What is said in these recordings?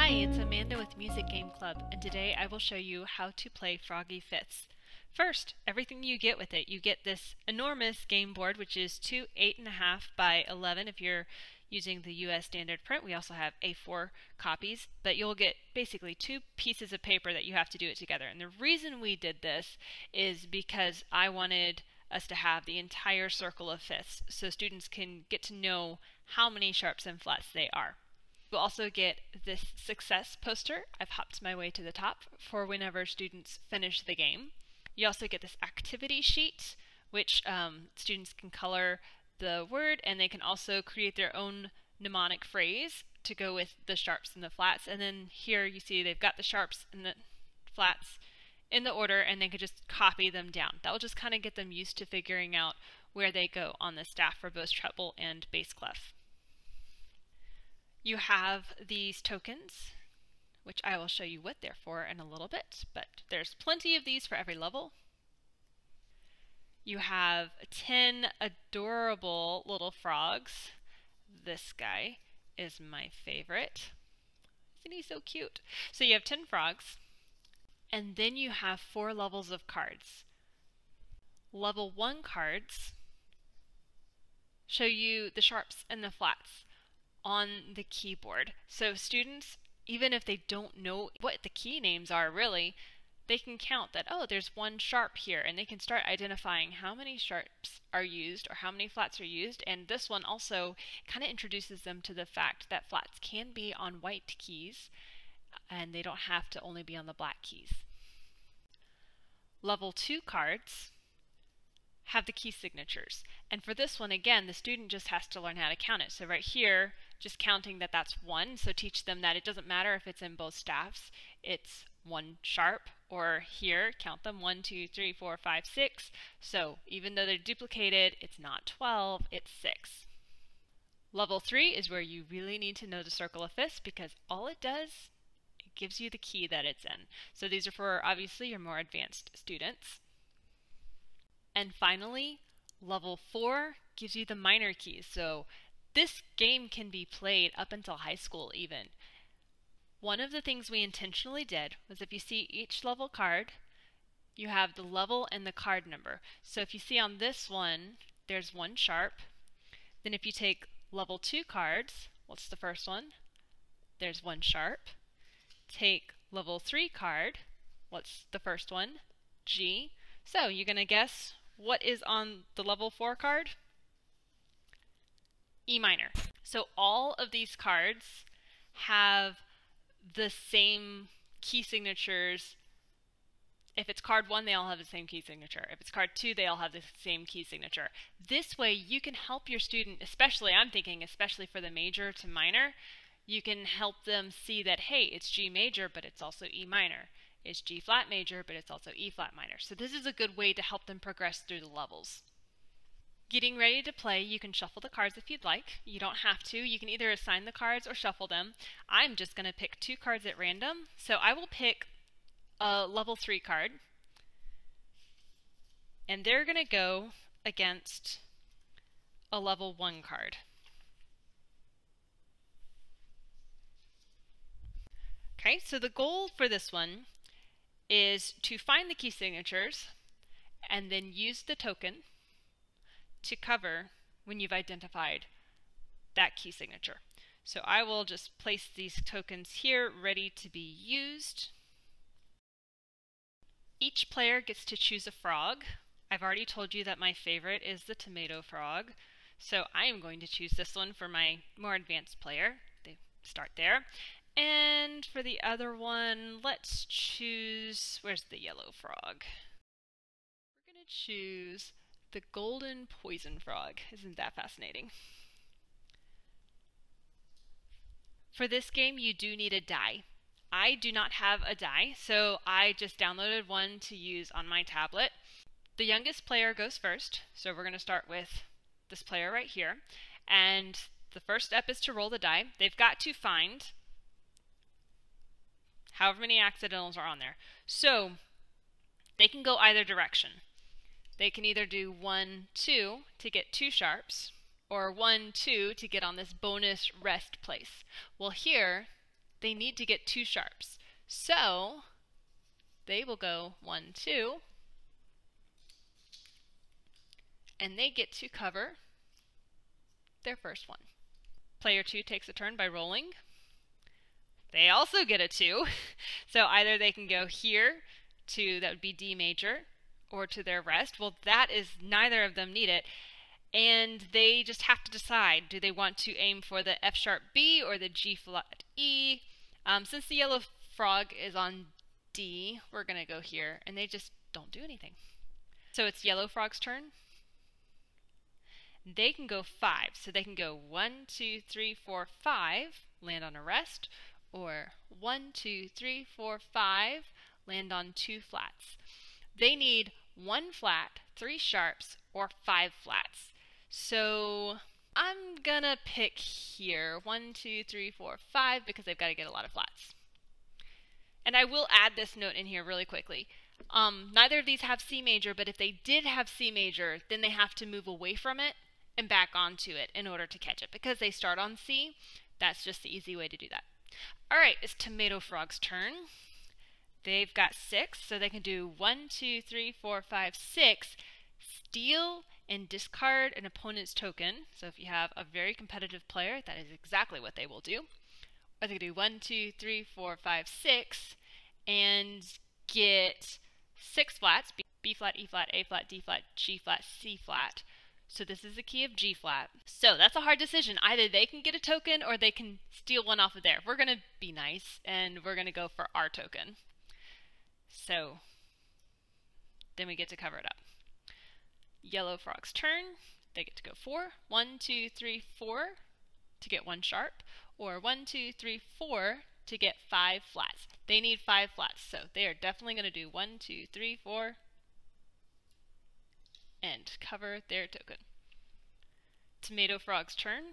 Hi, it's Amanda with Music Game Club, and today I will show you how to play Froggy Fifths. First, everything you get with it. You get this enormous game board, which is 2 8.5 by 11 if you're using the US standard print. We also have A4 copies, but you'll get basically 2 pieces of paper that you have to do it together. And the reason we did this is because I wanted us to have the entire circle of fifths so students can get to know how many sharps and flats they are. You'll also get this success poster. I've hopped my way to the top for whenever students finish the game. You also get this activity sheet, which students can color the word, and they can also create their own mnemonic phrase to go with the sharps and the flats. And then here you see they've got the sharps and the flats in the order, and they could just copy them down. That will just kind of get them used to figuring out where they go on the staff for both treble and bass clef. You have these tokens, which I will show you what they're for in a little bit, but there's plenty of these for every level. You have 10 adorable little frogs. This guy is my favorite. Isn't he so cute? So you have 10 frogs, and then you have 4 levels of cards. Level 1 cards show you the sharps and the flats on the keyboard. So students, even if they don't know what the key names are really, they can count that, oh, there's 1 sharp here, and they can start identifying how many sharps are used or how many flats are used. And this one also kind of introduces them to the fact that flats can be on white keys and they don't have to only be on the black keys. Level 2 cards have the key signatures. And for this one, again, the student just has to learn how to count it. So right here, just counting that that's 1. So teach them that it doesn't matter if it's in both staffs, it's 1 sharp. Or here, count them 1, 2, 3, 4, 5, 6. So even though they're duplicated, it's not 12, it's 6. Level 3 is where you really need to know the circle of fifths, because all it does, it gives you the key that it's in. So these are for obviously your more advanced students. And finally, level 4 gives you the minor keys. So this game can be played up until high school even. One of the things we intentionally did was, if you see each level card, you have the level and the card number. So if you see on this one, there's 1 sharp. Then if you take level 2 cards, what's the first one? There's 1 sharp. Take level 3 card, what's the first one? G. So you're going to guess what is on the level 4 card? E minor. So all of these cards have the same key signatures. If it's card 1, they all have the same key signature. If it's card 2, they all have the same key signature. This way you can help your student, especially, I'm thinking especially for the major to minor, you can help them see that, hey, it's G major, but it's also E minor. It's G flat major, but it's also E flat minor. So this is a good way to help them progress through the levels. Getting ready to play, you can shuffle the cards if you'd like. You don't have to. You can either assign the cards or shuffle them. I'm just going to pick 2 cards at random. So I will pick a level 3 card, and they're going to go against a level 1 card. Okay, so the goal for this one is to find the key signatures and then use the token to cover when you've identified that key signature. So I will just place these tokens here ready to be used. Each player gets to choose a frog. I've already told you that my favorite is the tomato frog, so I am going to choose this one for my more advanced player. They start there. And for the other one, let's choose, where's the yellow frog? We're going to choose the golden poison frog. Isn't that fascinating? For this game, you do need a die. I do not have a die, so I just downloaded one to use on my tablet. The youngest player goes first, so we're going to start with this player right here. And the first step is to roll the die. They've got to find however many accidentals are on there. So they can go either direction. They can either do 1, 2 to get 2 sharps, or 1, 2 to get on this bonus rest place. Well, here they need to get 2 sharps. So they will go 1, 2, and they get to cover their first one. Player 2 takes a turn by rolling. They also get a 2. So either they can go here to, that would be D major, or to their rest. Well, that is, neither of them need it. And they just have to decide, do they want to aim for the F sharp B or the G flat E? Since the yellow frog is on D, we're going to go here, and they just don't do anything. So it's yellow frog's turn. They can go 5, so they can go 1, 2, 3, 4, 5, land on a rest, or 1, 2, 3, 4, 5, land on 2 flats. They need 1 flat, 3 sharps, or 5 flats. So I'm gonna pick here 1, 2, 3, 4, 5 because they've got to get a lot of flats. And I will add this note in here really quickly. Neither of these have C major, but if they did have C major, then they have to move away from it and back onto it in order to catch it. Because they start on C, that's just the easy way to do that. Alright, it's Tomato Frog's turn. They've got 6, so they can do 1, 2, 3, 4, 5, 6, steal and discard an opponent's token. So if you have a very competitive player, that is exactly what they will do. Or they can do 1, 2, 3, 4, 5, 6, and get 6 flats, B flat, E flat, A flat, D flat, G flat, C flat. So this is the key of G flat. So that's a hard decision. Either they can get a token or they can steal one off of there. We're going to be nice and we're going to go for our token. So then we get to cover it up. Yellow frog's turn. They get to go 4. 1, 2, 3, 4 to get 1 sharp, or 1, 2, 3, 4 to get 5 flats. They need 5 flats, so they are definitely going to do 1, 2, 3, 4 and cover their token. Tomato Frog's turn.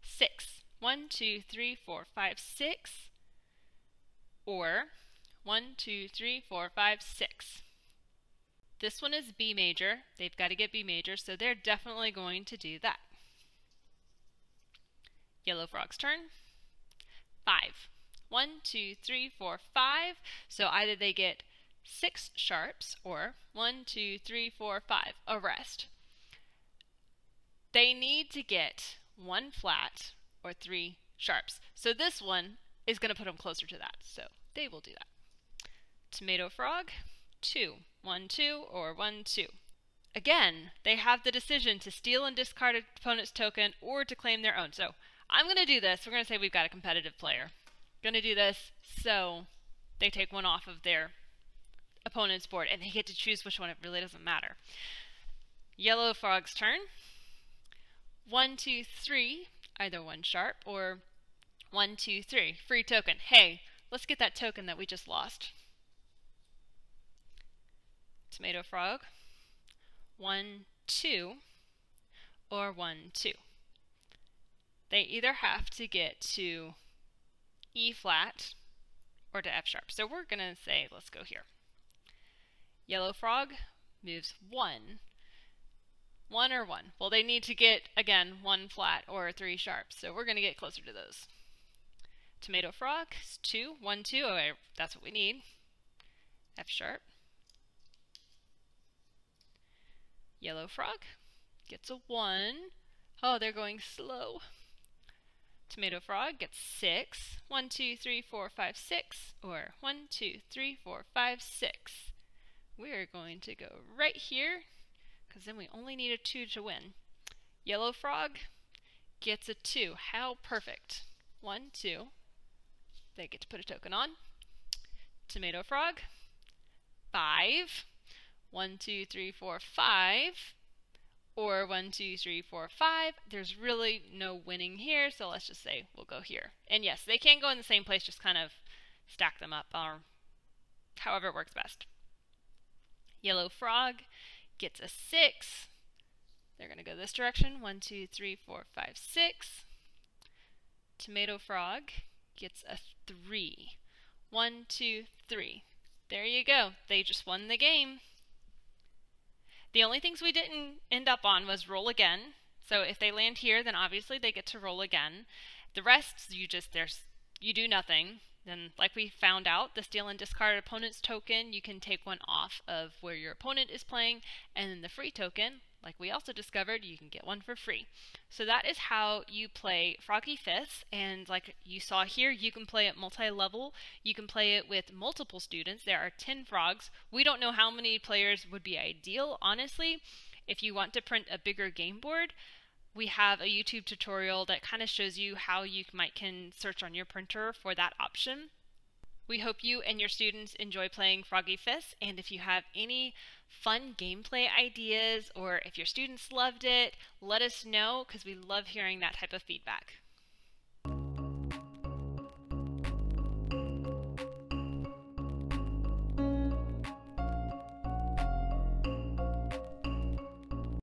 6. 1, 2, 3, 4, 5, 6, or 1, 2, 3, 4, 5, 6. This one is B major. They've got to get B major, so they're definitely going to do that. Yellow Frog's turn. 5. 1, 2, 3, 4, 5. So either they get 6 sharps or 1, 2, 3, 4, 5, a rest. They need to get 1 flat or 3 sharps. So this one is going to put them closer to that. So they will do that. Tomato Frog, 2. 1, 2, or 1, 2. Again, they have the decision to steal and discard an opponent's token or to claim their own. So I'm going to do this. We're going to say we've got a competitive player. Going to do this so they take one off of their opponent's board and they get to choose which one. It really doesn't matter. Yellow Frog's turn. 1, 2, 3, either 1 sharp or 1, 2, 3. Free token. Hey, let's get that token that we just lost. Tomato Frog. 1, 2, or 1, 2. They either have to get to E flat or to F sharp. So we're going to say, let's go here. Yellow Frog moves 1. 1 or 1. Well, they need to get, again, 1 flat or 3 sharps. So we're going to get closer to those. Tomato Frog is 2. 1, 2. Okay, that's what we need. F sharp. Yellow Frog gets a 1. Oh, they're going slow. Tomato Frog gets 6. 1, 2, 3, 4, 5, 6. Or 1, 2, 3, 4, 5, 6. We're going to go right here, because then we only need a 2 to win. Yellow Frog gets a 2. How perfect. 1, 2. They get to put a token on. Tomato Frog. 5. 1, 2, 3, 4, 5. Or 1, 2, 3, 4, 5. There's really no winning here, so let's just say we'll go here. And yes, they can go in the same place, just kind of stack them up, or however it works best. Yellow Frog gets a 6. They're going to go this direction. 1, 2, 3, 4, 5, 6. Tomato Frog gets a 3. 1, 2, 3. There you go. They just won the game. The only things we didn't end up on was roll again. So if they land here, then obviously they get to roll again. The rest, you do nothing. Then, like we found out, the steal and discard opponent's token, you can take one off of where your opponent is playing, and then the free token, like we also discovered, you can get one for free. So that is how you play Froggy Fifths, and like you saw here, you can play it multi-level. You can play it with multiple students. There are 10 frogs. We don't know how many players would be ideal, honestly. If you want to print a bigger game board, we have a YouTube tutorial that kind of shows you how you can search on your printer for that option. We hope you and your students enjoy playing Froggy Fifths, and if you have any fun gameplay ideas or if your students loved it, let us know because we love hearing that type of feedback.